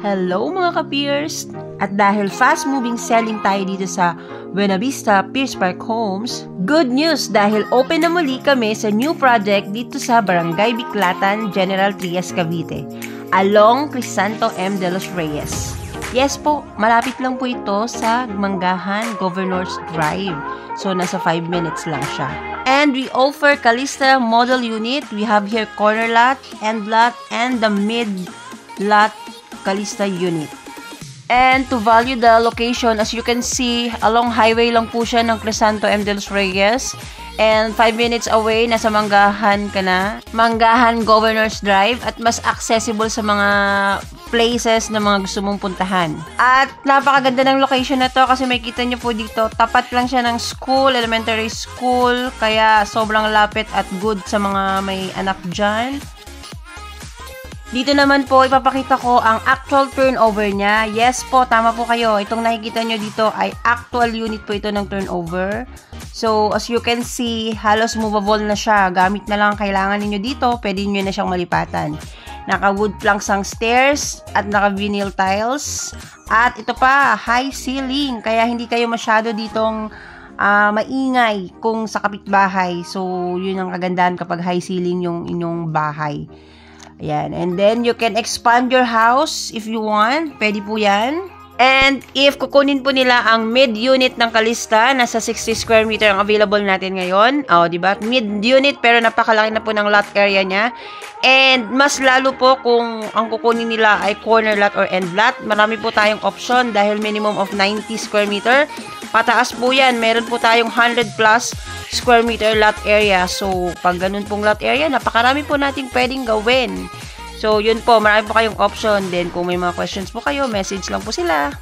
Hello mga ka-peers! At dahil fast-moving selling tayo dito sa Buena Vista Pierce Park Homes, good news dahil open na muli kami sa new project dito sa Barangay Biclatan, General Trias, Cavite, along Crisanto M. de los Reyes. Yes po, malapit lang po ito sa Manggahan Governor's Drive. So, nasa 5 minutes lang siya. And we offer Calista model unit. We have here corner lot, end lot, and the mid lot Calista unit. And to value the location, as you can see, along highway lang po siya ng Crisanto M. de los Reyes. And 5 minutes away, nasa Manggahan ka na. Manggahan Governor's Drive. At mas accessible sa mga places na mga gusto mong puntahan. At napakaganda ng location na to kasi makikita nyo po dito, tapat lang siya ng school, elementary school. Kaya sobrang lapit at good sa mga may anak dyan. Dito naman po, ipapakita ko ang actual turnover niya. Yes po, tama po kayo. Itong nakikita nyo dito ay actual unit po ito ng turnover. So, as you can see, halos movable na siya. Gamit na lang kailangan ninyo dito, pwede nyo na siyang malipatan. Naka-wood planks ang stairs at naka-vinyl tiles. At ito pa, high ceiling. Kaya hindi kayo masyado ditong maingay kung sa kapitbahay. So, yun ang kagandahan kapag high ceiling yung inyong bahay. Ayan. And then, you can expand your house if you want. Pwede po yan. And if kukunin po nila ang mid-unit ng Calista, nasa 60 square meter ang available natin ngayon. Diba? Mid-unit pero napakalaki na po ng lot area niya. And mas lalo po kung ang kukunin nila ay corner lot or end lot. Marami po tayong option dahil minimum of 90 square meter. Pataas po yan. Meron po tayong 100 plus square meter lot area. So, pag ganun pong lot area, napakarami po nating pwedeng gawin. So, yun po. Marami po kayong option. Then, kung may mga questions po kayo, message lang po sila.